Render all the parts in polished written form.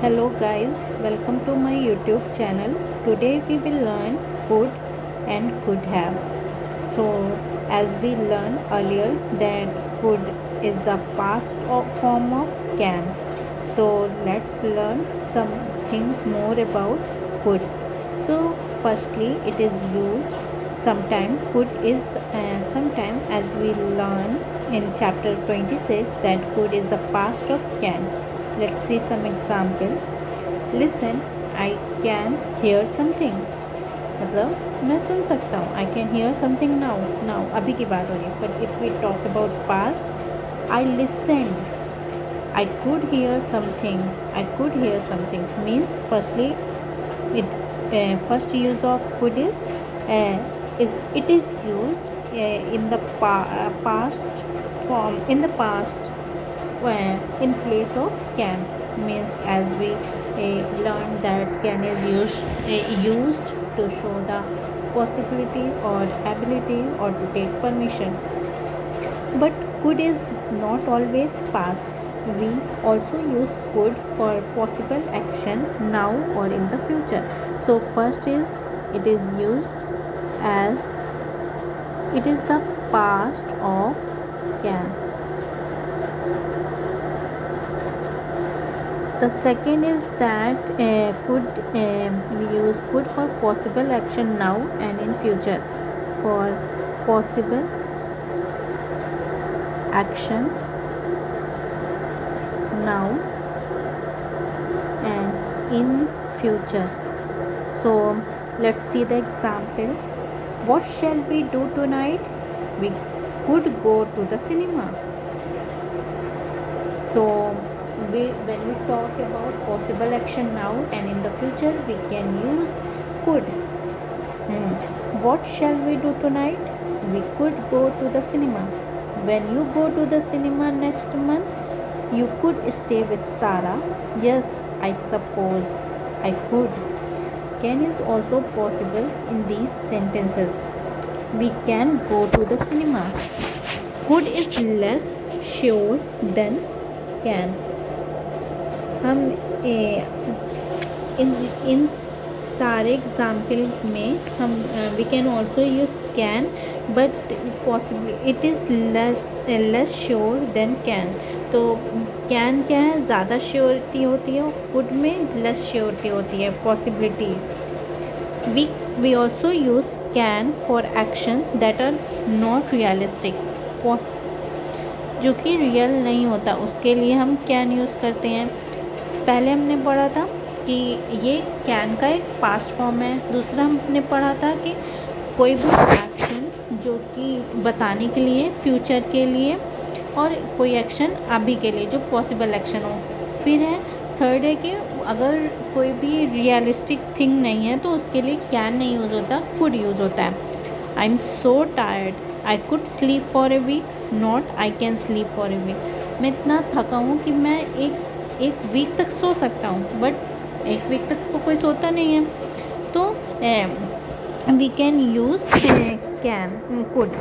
Hello guys, welcome to my YouTube channel. Today we will learn could and could have. So as we learned earlier that could is the past form of can. So let's learn something more about could. So firstly it is used sometime could is sometime as we learn in chapter 26 that could is the past of can. Let's see some example. Listen, I can hear something. मतलब मैं सुन सकता हूँ. I can hear something now. Now अभी की बात हो रही है. But if we talk about past, I listened. I could hear something. I could hear something means firstly it first use of could is it is used in the past form in the past in place of can means as we learned that can is used to show the possibility or ability or to take permission, but could is not always past. We also use could for possible action now or in the future. So first is it is used as it is the past of can. The second is that could we use could for possible action now and in future. For possible action now and in future. So let's see the example. What shall we do tonight? We could go to the cinema. So when we talk about possible action now and in the future, we can use could. What shall we do tonight? We could go to the cinema. When you go to the cinema next month, you could stay with Sarah. Yes, I suppose I could. Can is also possible in these sentences. We can go to the cinema. Could is less sure than can. हम इन सारे example में हम we can also use can, but possibly it is less sure than can. तो can क्या है, ज़्यादा surety होती है, और कुड में लेस श्योरिटी होती है, possibility. We also use can for action that are not realistic. जो कि रियल नहीं होता, उसके लिए हम कैन यूज़ करते हैं. पहले हमने पढ़ा था कि ये कैन का एक पास्ट फॉर्म है. दूसरा हमने पढ़ा था कि कोई भी एक्शन जो कि बताने के लिए, फ्यूचर के लिए, और कोई एक्शन अभी के लिए जो पॉसिबल एक्शन हो. फिर है थर्ड है कि अगर कोई भी रियलिस्टिक थिंग नहीं है तो उसके लिए कैन नहीं यूज़ होता, कुड यूज़ होता है. I am so tired, I could sleep for a week, not I can sleep for a week. मैं इतना थका हूँ कि मैं एक वीक तक सो सकता हूँ, बट एक वीक तक तो कोई सोता नहीं है. तो we can use can, could.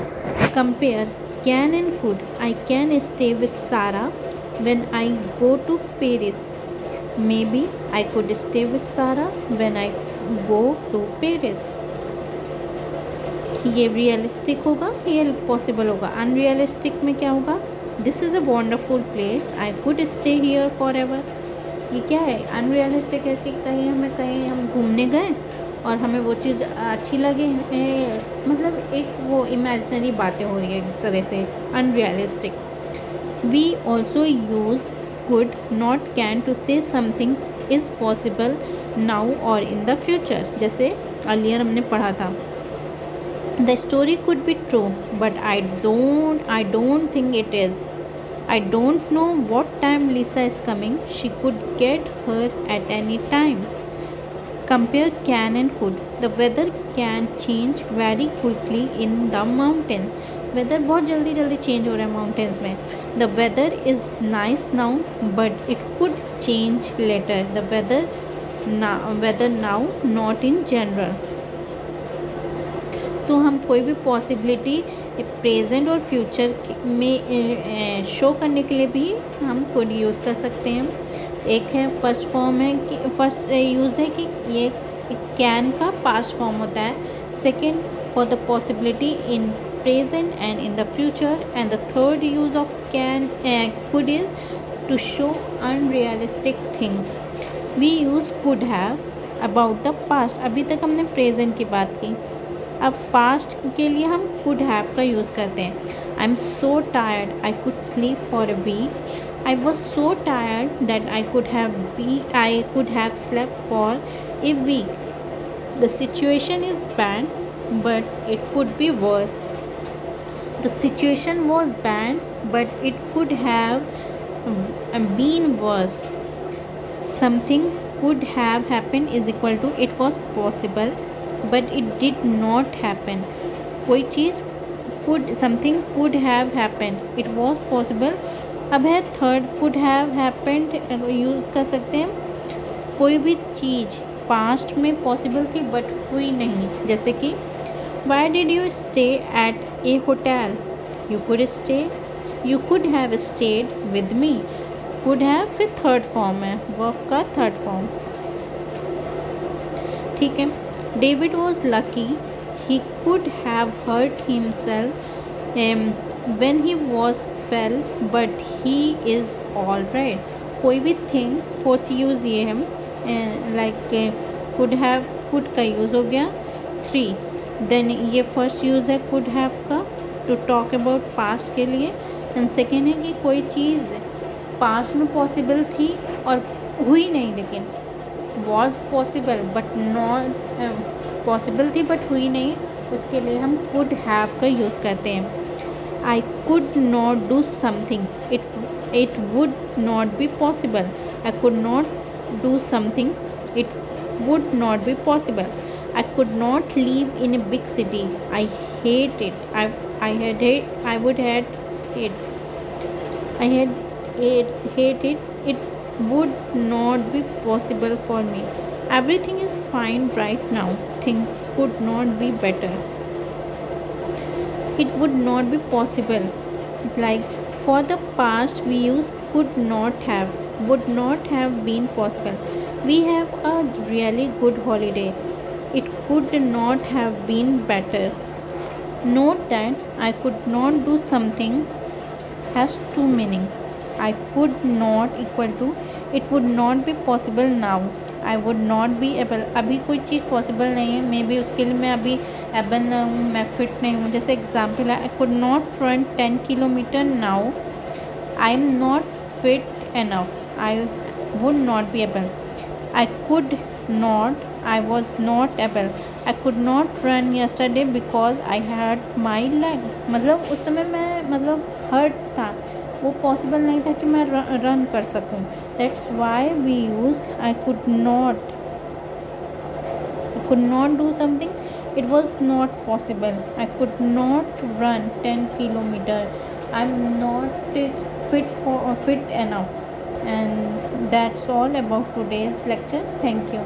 Compare can and could. I can stay with Sara when I go to Paris. Maybe I could stay with Sara when I go to Paris. ये realistic होगा, ये possible होगा. Unrealistic में क्या होगा, this is a wonderful place, I could stay here forever. ये क्या है, अनरियलिस्टिक है कि कहीं हम घूमने गए और हमें वो चीज़ अच्छी लगे, मतलब एक वो इमेजिनरी बातें हो रही है एक तरह से, unrealistic. We also use could not can to say something is possible now और इन द फ्यूचर. जैसे अर्लियर हमने पढ़ा था, the story could be true, but I don't think it is. I don't know what time Lisa is coming. She could get her at any time. Compare can and could. The weather can change very quickly in the mountains. Weather बहुत जल्दी change हो रहा है mountains में. The weather is nice now but it could change later. The weather now not in general. तो हम कोई भी पॉसिबिलिटी प्रेजेंट और फ्यूचर में शो करने के लिए भी हम कुड यूज़ कर सकते हैं. एक है फर्स्ट फॉर्म है कि फर्स्ट यूज़ है कि ये कैन का पास्ट फॉर्म होता है. Second, for the possibility in present and in the future. And the third use of can could is to show unrealistic thing. We use could have about the past. अभी तक हमने present की बात की. अब past के लिए हम कुड हैव का यूज़ करते हैं. I am so tired, I could sleep for a week. I was so tired that I could have slept for a week. The situation is bad, but it could be worse. The situation was bad, but it could have been worse. Something could have happened is equal to it was possible, but it did not happen. कोई चीज़ something could have happened, it was possible. अब है third, could have happened use कर सकते हैं. कोई भी चीज़ past में पॉसिबल थी बट हुई नहीं. जैसे कि why did you stay at a hotel. You could have stayed with me. Could have फिर थर्ड फॉर्म है, वर्ब का थर्ड फॉर्म. ठीक है. David was lucky, he could have hurt himself when he was fell, but he is all right. कोई भी thing fourth use ये है like could have, could का यूज़ हो गया 3. देन ये फर्स्ट यूज़ है कुड हैव का टू टॉक अबाउट पास्ट के लिए. एंड सेकेंड है कि कोई चीज़ पास्ट में पॉसिबल थी और हुई नहीं, लेकिन was possible but not possible थी बट हुई नहीं, उसके लिए हम कुड हैव का यूज़ करते हैं. I could not do something. It would not be possible. I could not do something. It would not be possible. I could not live in a big city. I hate it. I would hate it. I had hate it. It would not be possible for me. Everything is fine right now. Things could not be better. It would not be possible. Like for the past we use could not have, would not have been possible. We have a really good holiday. It could not have been better. Note that I could not do something has two meaning. I could not equal to it would not be possible now. I would not be able. अभी कोई चीज़ possible नहीं है, may be उसके लिए मैं अभी able ना हूँ, मैं फिट नहीं हूँ. जैसे एग्जाम्पल है, I could not run 10 kilometre now. I am not fit enough. I would not be able. I could not, I was not able. I could not run yesterday because I hurt my leg. मतलब उस समय मैं hurt था, वो possible नहीं था कि मैं रन कर सकूं. That's why we use I could not do something. It was not possible. I could not run 10 kilometre. I am not fit enough. And that's all about today's lecture. Thank you.